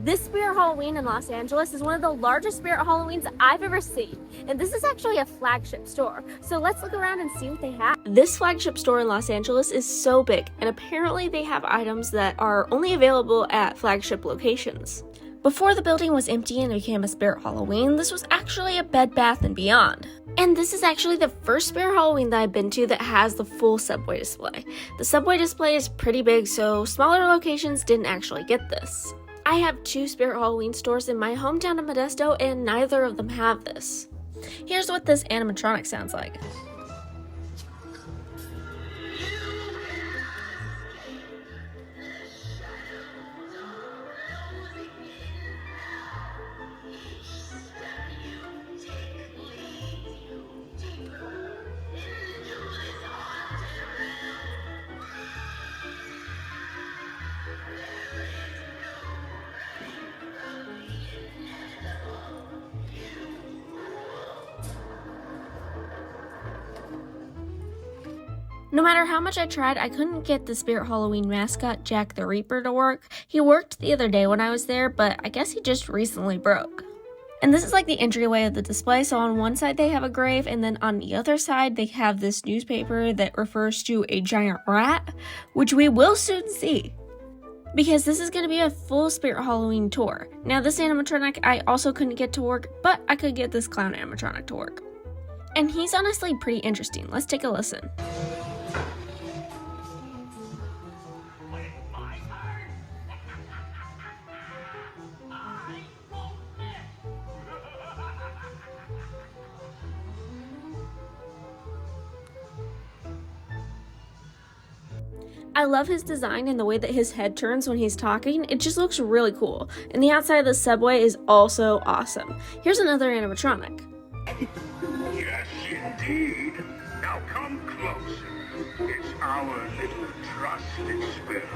This Spirit Halloween in Los Angeles is one of the largest Spirit Halloweens I've ever seen, and this is actually a flagship store, so let's look around and see what they have. This flagship store in Los Angeles is so big, and apparently they have items that are only available at flagship locations. Before the building was empty and became a Spirit Halloween, this was actually a Bed Bath & Beyond. And this is actually the first Spirit Halloween that I've been to that has the full subway display. The subway display is pretty big, so smaller locations didn't actually get this. I have 2 Spirit Halloween stores in my hometown of Modesto, and neither of them have this. Here's what this animatronic sounds like. No matter how much I tried, I couldn't get the Spirit Halloween mascot, Jack the Reaper, to work. He worked the other day when I was there, but I guess he just recently broke. And this is like the entryway of the display, so on one side they have a grave, and then on the other side they have this newspaper that refers to a giant rat, which we will soon see, because this is going to be a full Spirit Halloween tour. Now this animatronic I also couldn't get to work, but I could get this clown animatronic to work. And he's honestly pretty interesting. Let's take a listen. I love his design and the way that his head turns when he's talking. It just looks really cool. And the outside of the subway is also awesome. Here's another animatronic. Yes, indeed. Now come closer. It's our little trusted experiment.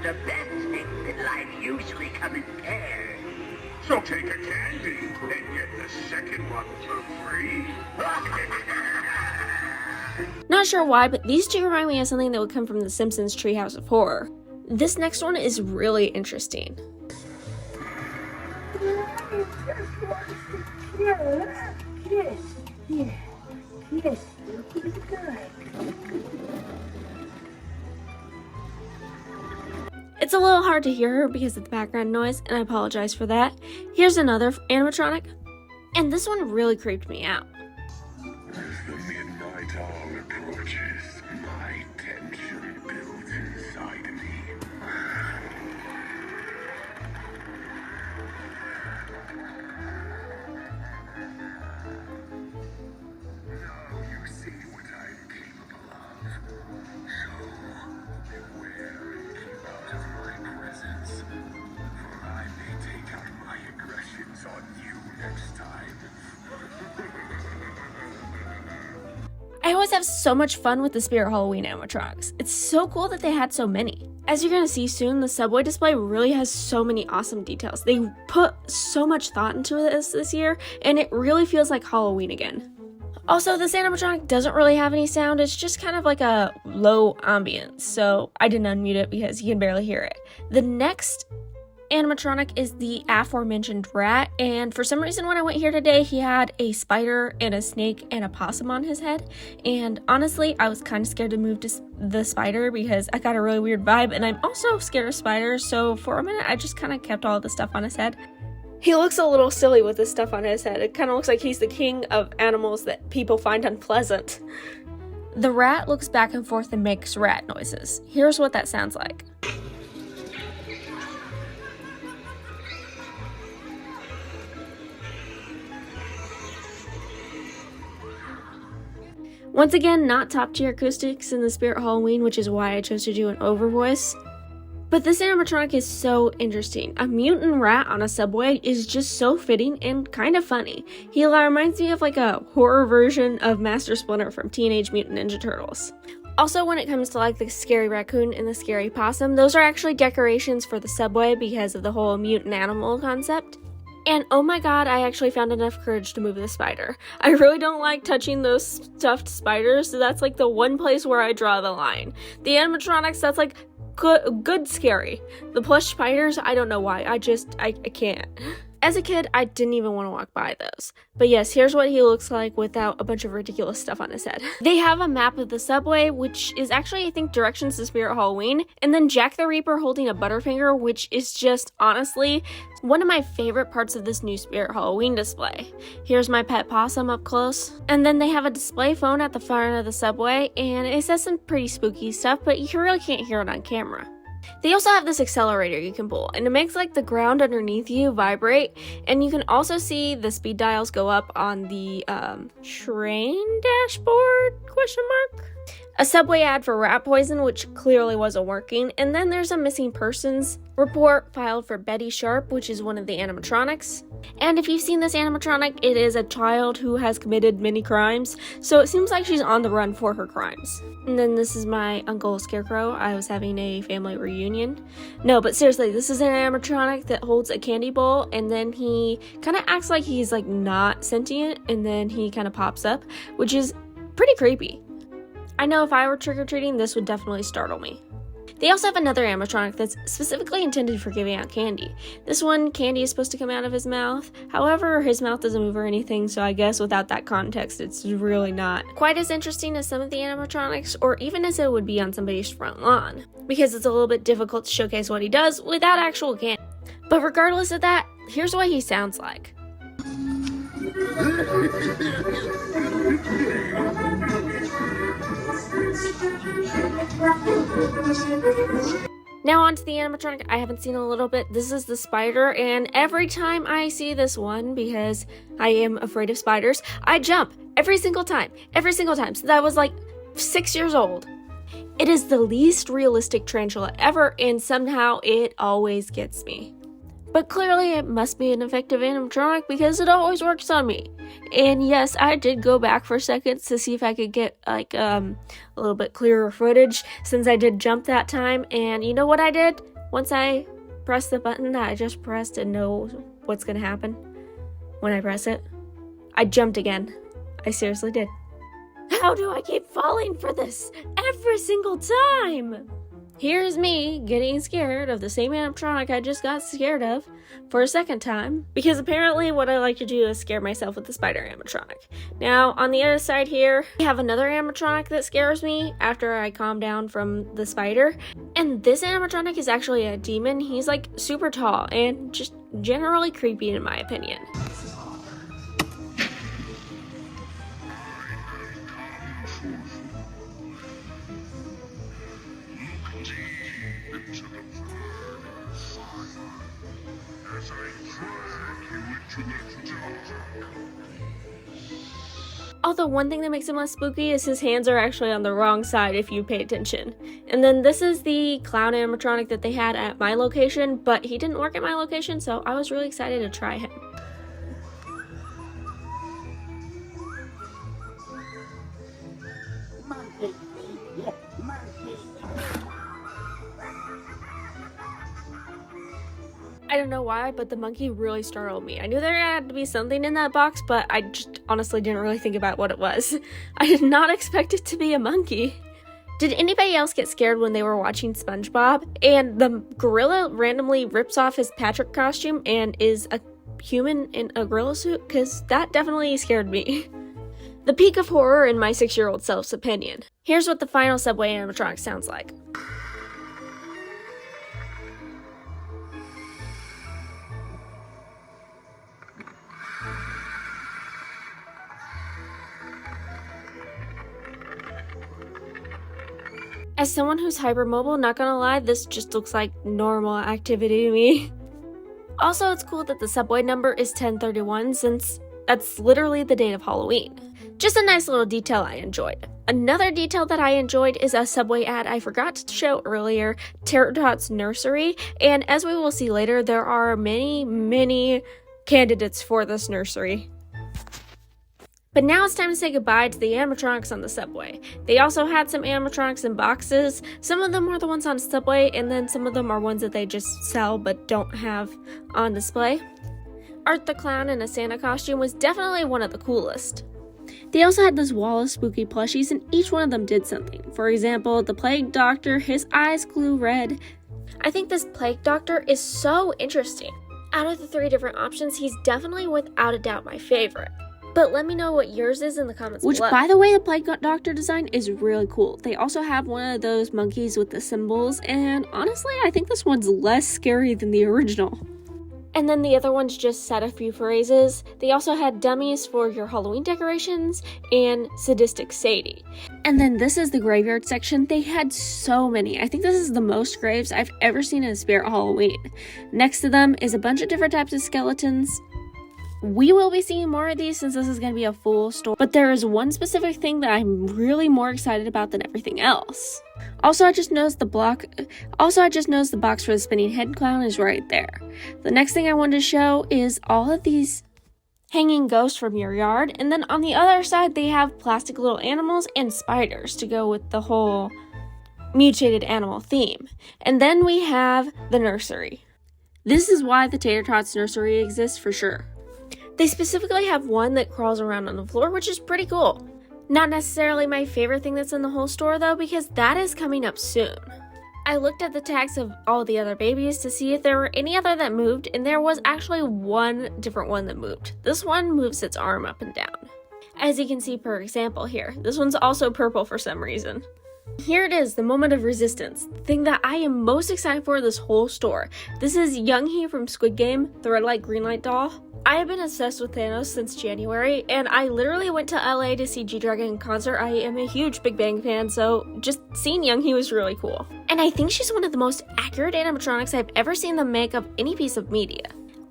The best things in life usually come in pairs. So take a candy and get the second one for free. Not sure why, but these two remind me of something that would come from The Simpsons Treehouse of Horror. This next one is really interesting. It's a little hard to hear her because of the background noise, and I apologize for that. Here's another animatronic, and this one really creeped me out. As the midnight hour approaches, my tension builds inside me. Now you see what I'm capable of. So, beware and keep out of my presence. For I may take out my aggressions on you next time. I always have so much fun with the Spirit Halloween animatronics. It's so cool that they had so many. As you're gonna see soon, the subway display really has so many awesome details. They put so much thought into this year, and it really feels like Halloween again. Also, this animatronic doesn't really have any sound. It's just kind of like a low ambience, so I didn't unmute it because you can barely hear it. The next animatronic is the aforementioned rat, and for some reason when I went here today, he had a spider and a snake and a possum on his head, and honestly I was kind of scared to move to the spider because I got a really weird vibe, and I'm also scared of spiders, so for a minute I just kind of kept all the stuff on his head. He looks a little silly with this stuff on his head. It kind of looks like he's the king of animals that people find unpleasant. The rat looks back and forth and makes rat noises. Here's what that sounds like. Once again, not top tier acoustics in the Spirit Halloween, which is why I chose to do an over voice. But this animatronic is so interesting. A mutant rat on a subway is just so fitting and kind of funny. He reminds me of like a horror version of Master Splinter from Teenage Mutant Ninja Turtles. Also, when it comes to like the scary raccoon and the scary possum, those are actually decorations for the subway because of the whole mutant animal concept. And oh my god, I actually found enough courage to move the spider. I really don't like touching those stuffed spiders, so that's like the one place where I draw the line. The animatronics, that's like good scary. The plush spiders, I don't know why. I can't. As a kid, I didn't even want to walk by those. But yes, here's what he looks like without a bunch of ridiculous stuff on his head. They have a map of the subway, which is actually, I think, directions to Spirit Halloween. And then Jack the Reaper holding a Butterfinger, which is just, honestly, one of my favorite parts of this new Spirit Halloween display. Here's my pet possum up close. And then they have a display phone at the front of the subway, and it says some pretty spooky stuff, but you really can't hear it on camera. They also have this accelerator you can pull, and it makes like the ground underneath you vibrate, and you can also see the speed dials go up on the train dashboard, ? A subway ad for rat poison, which clearly wasn't working, and then there's a missing persons report filed for Betty Sharp, which is one of the animatronics. And if you've seen this animatronic, it is a child who has committed many crimes, so it seems like she's on the run for her crimes. And then this is my Uncle Scarecrow. I was having a family reunion. No, but seriously, this is an animatronic that holds a candy bowl, and then he kind of acts like he's like not sentient, and then he kind of pops up, which is pretty creepy. I know if I were trick-or-treating, this would definitely startle me. They also have another animatronic that's specifically intended for giving out candy. This one, candy is supposed to come out of his mouth. However, his mouth doesn't move or anything, so I guess without that context, it's really not quite as interesting as some of the animatronics, or even as it would be on somebody's front lawn, because it's a little bit difficult to showcase what he does without actual candy. But regardless of that, here's what he sounds like. Now on to the animatronic I haven't seen in a little bit. This is the spider, and every time I see this one, because I am afraid of spiders, I jump every single time since I was like 6 years old. It is the least realistic tarantula ever, and somehow it always gets me. But clearly it must be an effective animatronic because it always works on me. And yes, I did go back for seconds to see if I could get like a little bit clearer footage since I did jump that time. And you know what I did? Once I pressed the button that I just pressed and know what's gonna happen when I press it, I jumped again. I seriously did. How do I keep falling for this every single time? Here's me getting scared of the same animatronic I just got scared of for a second time, because apparently what I like to do is scare myself with the spider animatronic. Now, on the other side here, we have another animatronic that scares me after I calm down from the spider, and this animatronic is actually a demon. He's like super tall and just generally creepy in my opinion. Although one thing that makes him less spooky is his hands are actually on the wrong side if you pay attention. And then this is the clown animatronic that they had at my location, but he didn't work at my location, so I was really excited to try him. I don't know why, but the monkey really startled me. I knew there had to be something in that box, but I just honestly didn't really think about what it was. I did not expect it to be a monkey. Did anybody else get scared when they were watching SpongeBob and the gorilla randomly rips off his Patrick costume and is a human in a gorilla suit? Because that definitely scared me. The peak of horror in my 6-year-old self's opinion. Here's what the final subway animatronic sounds like. As someone who's hypermobile, not gonna lie, this just looks like normal activity to me. Also, it's cool that the subway number is 1031 since that's literally the date of Halloween. Just a nice little detail I enjoyed. Another detail that I enjoyed is a subway ad I forgot to show earlier, Pterodot's nursery, and as we will see later, there are many candidates for this nursery. But now it's time to say goodbye to the animatronics on the subway. They also had some animatronics in boxes. Some of them are the ones on subway, and then some of them are ones that they just sell but don't have on display. Art the Clown in a Santa costume was definitely one of the coolest. They also had this wall of spooky plushies, and each one of them did something. For example, the Plague Doctor, his eyes glue red. I think this Plague Doctor is so interesting. Out of the 3 different options, he's definitely without a doubt my favorite. But let me know what yours is in the comments below. Which, by the way, the Plague Doctor design is really cool. They also have one of those monkeys with the symbols, and honestly, I think this one's less scary than the original. And then the other ones just said a few phrases. They also had dummies for your Halloween decorations and Sadistic Sadie. And then this is the graveyard section. They had so many. I think this is the most graves I've ever seen in a Spirit Halloween. Next to them is a bunch of different types of skeletons. We will be seeing more of these since this is going to be a full store, but there is one specific thing that I'm really more excited about than everything else. Also, I just noticed the box for the spinning head clown is right there. The next thing I wanted to show is all of these hanging ghosts from your yard, and then on the other side they have plastic little animals and spiders to go with the whole mutated animal theme. And then we have the nursery. This is why the Tater Tots nursery exists for sure. They specifically have one that crawls around on the floor, which is pretty cool. Not necessarily my favorite thing that's in the whole store though, because that is coming up soon. I looked at the tags of all the other babies to see if there were any other that moved, and there was actually one different one that moved. This one moves its arm up and down. As you can see per example here, this one's also purple for some reason. Here it is, the moment of resistance, the thing that I am most excited for this whole store. This is Younghee from Squid Game, the red light, green light doll. I have been obsessed with Thanos since January, and I literally went to LA to see G-Dragon in concert. I am a huge Big Bang fan, so just seeing Younghee was really cool. And I think she's one of the most accurate animatronics I've ever seen them make of any piece of media.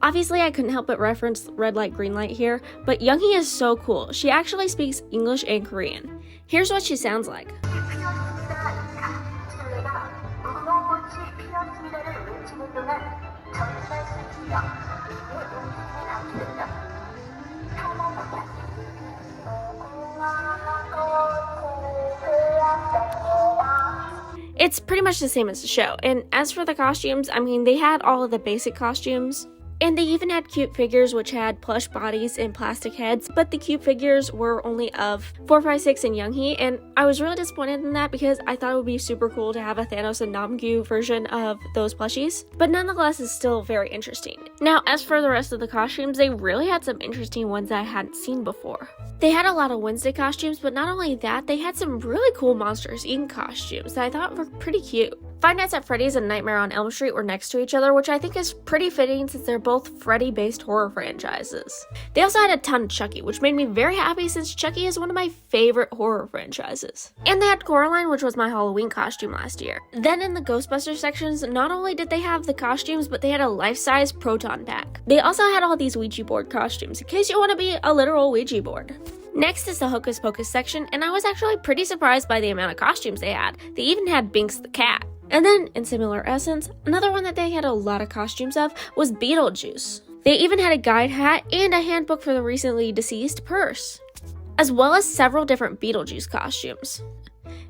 Obviously, I couldn't help but reference red light, green light here, but Younghee is so cool. She actually speaks English and Korean. Here's what she sounds like. It's pretty much the same as the show, and as for the costumes, I mean, they had all of the basic costumes, and they even had cute figures which had plush bodies and plastic heads, but the cute figures were only of 4, 5, 6 and Younghee, and I was really disappointed in that because I thought it would be super cool to have a Thanos and Namgyu version of those plushies, but nonetheless it's still very interesting. Now, as for the rest of the costumes, they really had some interesting ones that I hadn't seen before. They had a lot of Wednesday costumes, but not only that, they had some really cool Monsters, Inc. costumes that I thought were pretty cute. Five Nights at Freddy's and Nightmare on Elm Street were next to each other, which I think is pretty fitting since they're both Freddy-based horror franchises. They also had a ton of Chucky, which made me very happy since Chucky is one of my favorite horror franchises. And they had Coraline, which was my Halloween costume last year. Then in the Ghostbusters sections, not only did they have the costumes, but they had a life-size proton pack. They also had all these Ouija board costumes, in case you want to be a literal Ouija board. Next is the Hocus Pocus section, and I was actually pretty surprised by the amount of costumes they had. They even had Binks the cat. And then, in similar essence, another one that they had a lot of costumes of was Beetlejuice. They even had a guide hat and a handbook for the recently deceased purse, as well as several different Beetlejuice costumes.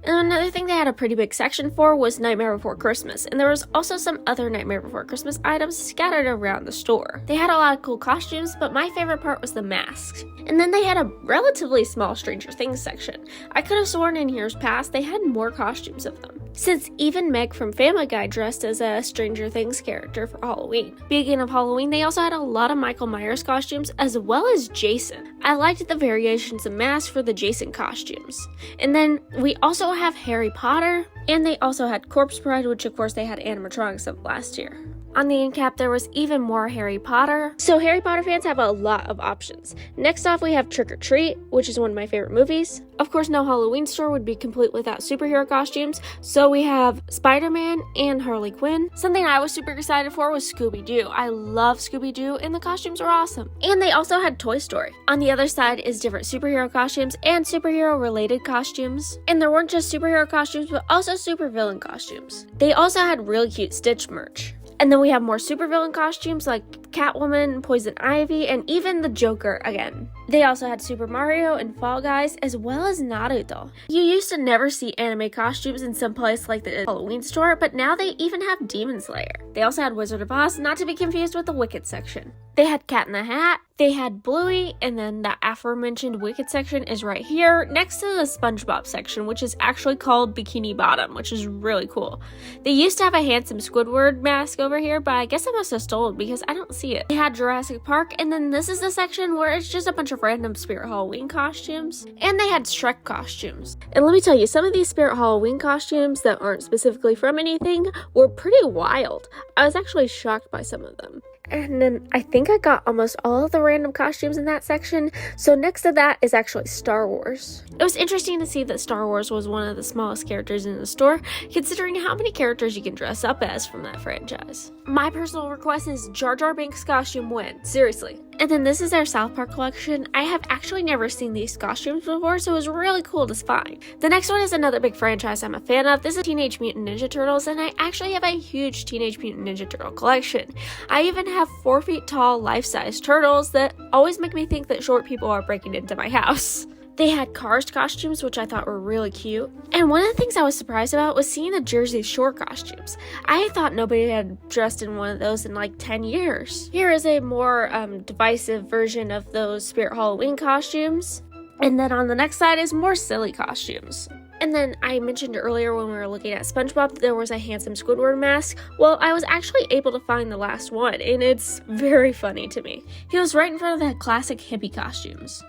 And another thing they had a pretty big section for was Nightmare Before Christmas, and there was also some other Nightmare Before Christmas items scattered around the store. They had a lot of cool costumes, but my favorite part was the masks. And then they had a relatively small Stranger Things section. I could have sworn in years past they had more costumes of them, since even Meg from Family Guy dressed as a Stranger Things character for Halloween. Speaking of Halloween, they also had a lot of Michael Myers costumes as well as Jason. I liked the variations of masks for the Jason costumes. And then we also have Harry Potter, and they also had Corpse Bride, which of course they had animatronics of last year. On the end cap, there was even more Harry Potter. So Harry Potter fans have a lot of options. Next off, we have Trick or Treat, which is one of my favorite movies. Of course, no Halloween store would be complete without superhero costumes, so we have Spider-Man and Harley Quinn. Something I was super excited for was Scooby-Doo. I love Scooby-Doo, and the costumes were awesome. And they also had Toy Story. On the other side is different superhero costumes and superhero-related costumes. And there weren't just superhero costumes, but also supervillain costumes. They also had really cute Stitch merch. And then we have more supervillain costumes like Catwoman, Poison Ivy, and even the Joker again. They also had Super Mario and Fall Guys, as well as Naruto. You used to never see anime costumes in some place like the Halloween store, but now they even have Demon Slayer. They also had Wizard of Oz, not to be confused with the Wicked section. They had Cat in the Hat, they had Bluey, and then the aforementioned Wicked section is right here, next to the SpongeBob section, which is actually called Bikini Bottom, which is really cool. They used to have a handsome Squidward mask over here, but I guess I must have stolen because I don't see it. They had Jurassic Park, and then this is the section where it's just a bunch of random Spirit Halloween costumes, and they had Shrek costumes. And let me tell you, some of these Spirit Halloween costumes that aren't specifically from anything were pretty wild. I was actually shocked by some of them. And then I think I got almost all of the random costumes in that section, so next to that is actually Star Wars. It was interesting to see that Star Wars was one of the smallest characters in the store, considering how many characters you can dress up as from that franchise. My personal request is Jar Jar Binks costume win, seriously. And then this is their South Park collection. I have actually never seen these costumes before, so it was really cool to find. The next one is another big franchise I'm a fan of. This is Teenage Mutant Ninja Turtles, and I actually have a huge Teenage Mutant Ninja Turtle collection. I even have 4 feet tall life-size turtles that always make me think that short people are breaking into my house. They had Cars costumes, which I thought were really cute. And one of the things I was surprised about was seeing the Jersey Shore costumes. I thought nobody had dressed in one of those in like 10 years. Here is a more divisive version of those Spirit Halloween costumes. And then on the next side is more silly costumes. And then I mentioned earlier when we were looking at SpongeBob, there was a handsome Squidward mask. Well, I was actually able to find the last one, and it's very funny to me. He was right in front of the classic hippie costumes.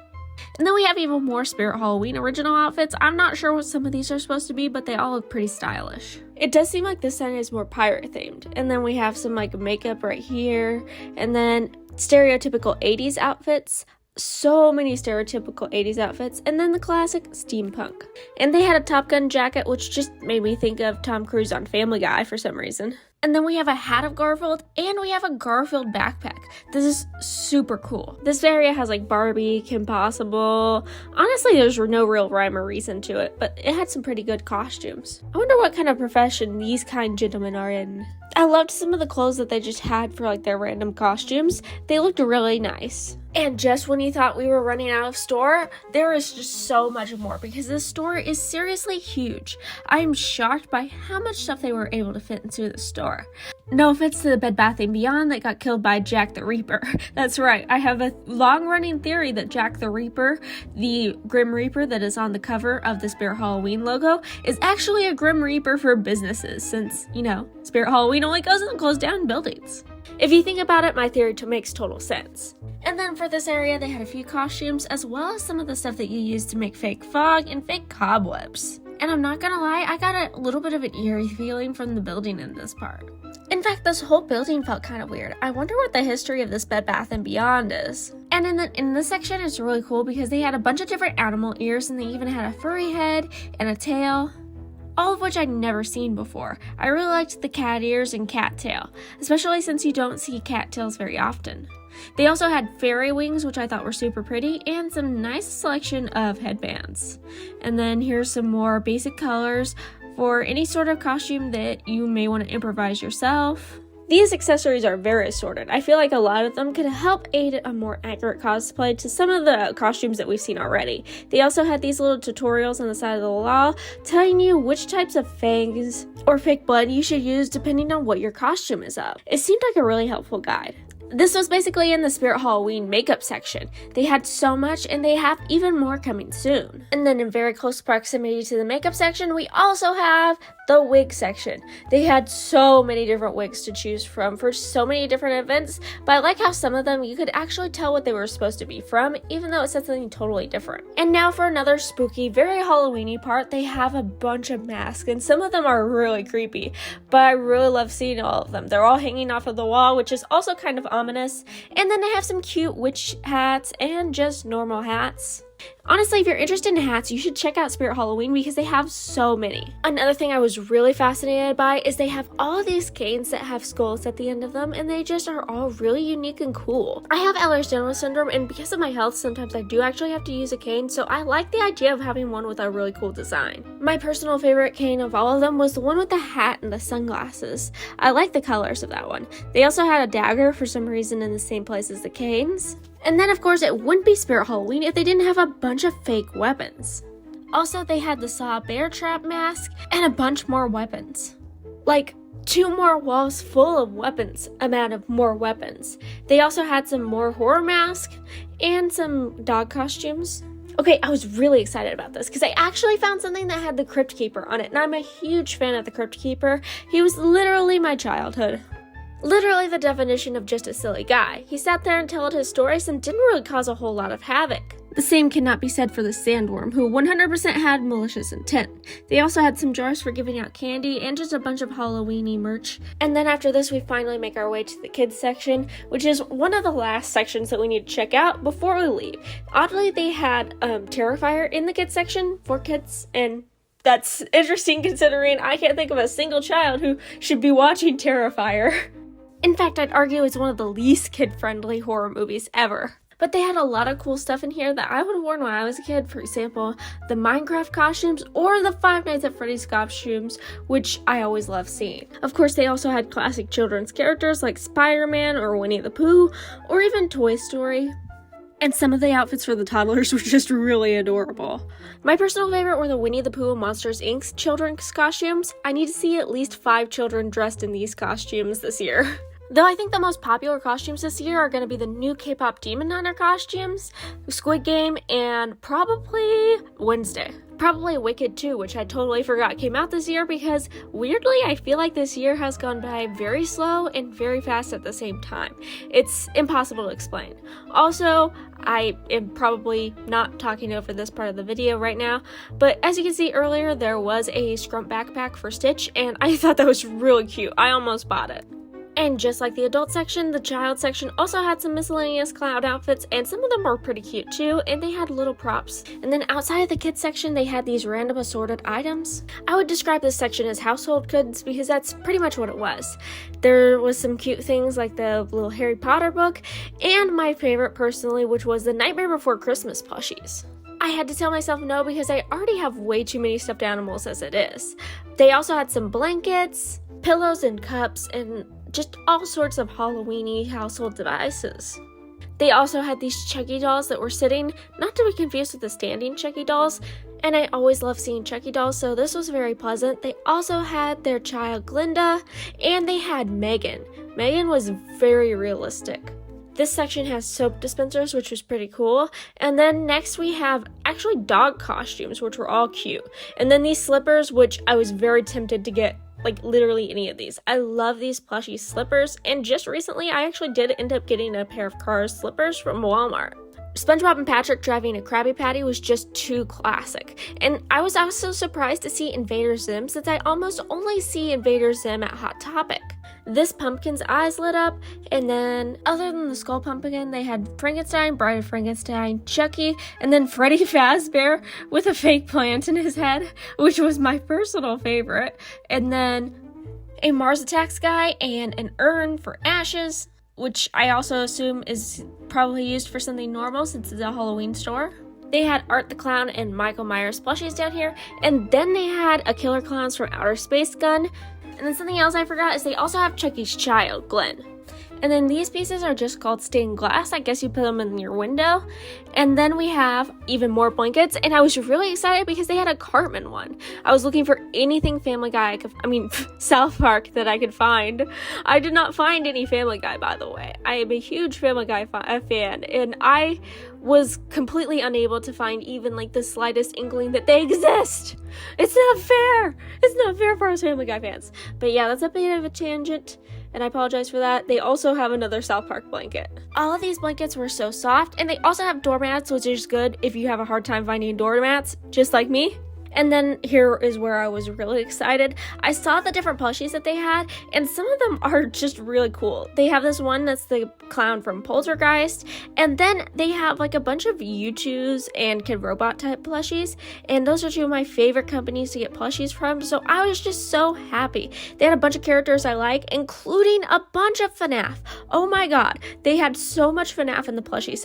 And then we have even more Spirit Halloween original outfits. I'm not sure what some of these are supposed to be, but they all look pretty stylish. It does seem like this sign is more pirate themed. And then we have some like makeup right here, and then stereotypical 80s outfits. So many stereotypical 80s outfits, and then the classic steampunk. And they had a Top Gun jacket, which just made me think of Tom Cruise on Family Guy for some reason. And then we have a hat of Garfield, and we have a Garfield backpack. This is super cool. This area has like Barbie, Kim Possible. Honestly, there's no real rhyme or reason to it, but it had some pretty good costumes. I wonder what kind of profession these kind gentlemen are in. I loved some of the clothes that they just had for like their random costumes. They looked really nice. And just when you thought we were running out of store, there is just so much more because this store is seriously huge. I'm shocked by how much stuff they were able to fit into the store. No offense to the Bed Bath & Beyond that got killed by Jack the Reaper. That's right, I have a long-running theory that Jack the Reaper, the Grim Reaper that is on the cover of the Spirit Halloween logo, is actually a Grim Reaper for businesses since, you know, Spirit Halloween only goes in the closed down buildings. If you think about it, my theory makes total sense. And then for this area, they had a few costumes, as well as some of the stuff that you use to make fake fog and fake cobwebs. And I'm not gonna lie, I got a little bit of an eerie feeling from the building in this part. In fact, this whole building felt kind of weird. I wonder what the history of this Bed Bath & Beyond is. And in this section, it's really cool because they had a bunch of different animal ears, and they even had a furry head and a tail. All of which I'd never seen before. I really liked the cat ears and cat tail, especially since you don't see cat tails very often. They also had fairy wings, which I thought were super pretty, and some nice selection of headbands. And then here's some more basic colors for any sort of costume that you may want to improvise yourself. These accessories are very assorted. I feel like a lot of them could help aid a more accurate cosplay to some of the costumes that we've seen already. They also had these little tutorials on the side of the wall telling you which types of fangs or fake blood you should use depending on what your costume is of. It seemed like a really helpful guide. This was basically in the Spirit Halloween makeup section. They had so much, and they have even more coming soon. And then in very close proximity to the makeup section, we also have the wig section. They had so many different wigs to choose from for so many different events, but I like how some of them you could actually tell what they were supposed to be from, even though it said something totally different. And now for another spooky, very Halloween-y part, they have a bunch of masks, and some of them are really creepy, but I really love seeing all of them. They're all hanging off of the wall, which is also kind of ominous. And then they have some cute witch hats and just normal hats. Honestly, if you're interested in hats, you should check out Spirit Halloween because they have so many. Another thing I was really fascinated by is they have all of these canes that have skulls at the end of them, and they just are all really unique and cool. I have Ehlers-Danlos syndrome, and because of my health, sometimes I do actually have to use a cane, so I like the idea of having one with a really cool design. My personal favorite cane of all of them was the one with the hat and the sunglasses. I like the colors of that one. They also had a dagger for some reason in the same place as the canes. And then, of course, it wouldn't be Spirit Halloween if they didn't have a bunch of fake weapons. Also, they had the Saw bear trap mask and a bunch more weapons. Like, 2 more walls full of weapons, amount of more weapons. They also had some more horror masks and some dog costumes. Okay, I was really excited about this because I actually found something that had the Crypt Keeper on it, and I'm a huge fan of the Crypt Keeper. He was literally my childhood. Literally the definition of just a silly guy. He sat there and told his stories and didn't really cause a whole lot of havoc. The same cannot be said for the Sandworm, who 100% had malicious intent. They also had some jars for giving out candy and just a bunch of Halloween-y merch. And then after this, we finally make our way to the kids section, which is one of the last sections that we need to check out before we leave. Oddly, they had Terrifier in the kids section for kids, and that's interesting considering I can't think of a single child who should be watching Terrifier. In fact, I'd argue it's one of the least kid-friendly horror movies ever. But they had a lot of cool stuff in here that I would have worn when I was a kid. For example, the Minecraft costumes or the Five Nights at Freddy's costumes, which I always love seeing. Of course, they also had classic children's characters like Spider-Man or Winnie the Pooh, or even Toy Story. And some of the outfits for the toddlers were just really adorable. My personal favorite were the Winnie the Pooh and Monsters, Inc. children's costumes. I need to see at least 5 children dressed in these costumes this year. Though I think the most popular costumes this year are going to be the new K-pop Demon Hunter costumes, Squid Game, and probably Wednesday. Probably Wicked too, which I totally forgot came out this year because, weirdly, I feel like this year has gone by very slow and very fast at the same time. It's impossible to explain. Also, I am probably not talking over this part of the video right now, but as you can see earlier, there was a Scrump backpack for Stitch, and I thought that was really cute. I almost bought it. And just like the adult section, the child section also had some miscellaneous cloud outfits, and some of them were pretty cute too, and they had little props. And then outside of the kids section, they had these random assorted items. I would describe this section as household goods because that's pretty much what it was. There was some cute things like the little Harry Potter book, and my favorite personally, which was the Nightmare Before Christmas plushies. I had to tell myself no because I already have way too many stuffed animals as it is. They also had some blankets, pillows and cups, and just all sorts of Halloween-y household devices. They also had these Chucky dolls that were sitting, not to be confused with the standing Chucky dolls, and I always love seeing Chucky dolls, so this was very pleasant. They also had their child Glinda, and they had Megan. Megan was very realistic. This section has soap dispensers, which was pretty cool. And then next we have actually dog costumes, which were all cute. And then these slippers, which I was very tempted to get like literally any of these. I love these plushy slippers, and just recently I actually did end up getting a pair of Cars slippers from Walmart. SpongeBob and Patrick driving a Krabby Patty was just too classic, and I was also surprised to see Invader Zim since I almost only see Invader Zim at Hot Topic. This pumpkin's eyes lit up, and then other than the skull pumpkin, they had Frankenstein, Bride of Frankenstein, Chucky, and then Freddy Fazbear with a fake plant in his head, which was my personal favorite, and then a Mars Attacks guy and an urn for ashes, which I also assume is probably used for something normal since it's a Halloween store. They had Art the Clown and Michael Meyers plushies down here, and then they had a Killer Clowns from Outer Space gun. And then something else I forgot is they also have Chucky's child, Glenn. And then these pieces are just called stained glass. I guess you put them in your window. And then we have even more blankets. And I was really excited because they had a Cartman one. I was looking for anything Family Guy, South Park that I could find. I did not find any Family Guy, by the way. I am a huge Family Guy fan. And I was completely unable to find even like the slightest inkling that they exist. It's not fair. It's not fair for us Family Guy fans. But yeah, that's a bit of a tangent, and I apologize for that. They also have another South Park blanket. All of these blankets were so soft, and they also have doormats, which is good if you have a hard time finding doormats, just like me. And then here is where I was really excited. I saw the different plushies that they had, and some of them are just really cool. They have this one that's the clown from Poltergeist, and then they have like a bunch of U2s and Kid Robot type plushies, and those are two of my favorite companies to get plushies from, so I was just so happy. They had a bunch of characters I like, including a bunch of FNAF. Oh my god, they had so much FNAF in the plushie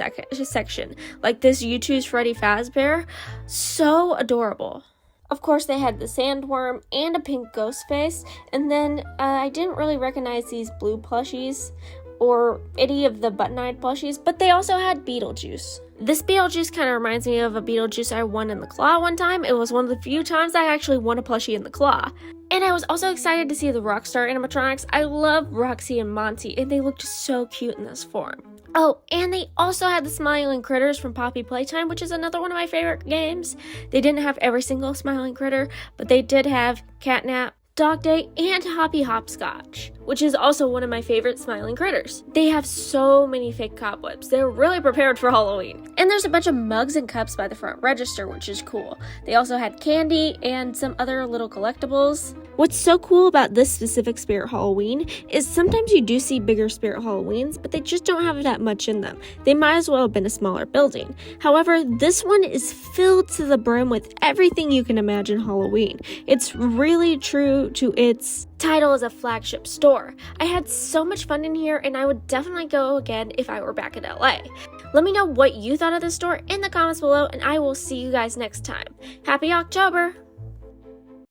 section. Like this U2's Freddy Fazbear, so adorable. Of course, they had the sandworm and a pink ghost face, and then I didn't really recognize these blue plushies or any of the button-eyed plushies, but they also had Beetlejuice. This Beetlejuice kind of reminds me of a Beetlejuice I won in the Claw one time. It was one of the few times I actually won a plushie in the Claw. And I was also excited to see the Rockstar animatronics. I love Roxy and Monty, and they looked so cute in this form. Oh, and they also had the Smiling Critters from Poppy Playtime, which is another one of my favorite games. They didn't have every single Smiling Critter, but they did have Catnap, Dog Day, and Hoppy Hopscotch, which is also one of my favorite Smiling Critters. They have so many fake cobwebs. They're really prepared for Halloween. And there's a bunch of mugs and cups by the front register, which is cool. They also had candy and some other little collectibles. What's so cool about this specific Spirit Halloween is sometimes you do see bigger Spirit Halloweens, but they just don't have that much in them. They might as well have been a smaller building. However, this one is filled to the brim with everything you can imagine Halloween. It's really true to its title as a flagship store. I had so much fun in here, and I would definitely go again if I were back in LA. Let me know what you thought of the store in the comments below, and I will see you guys next time. Happy October!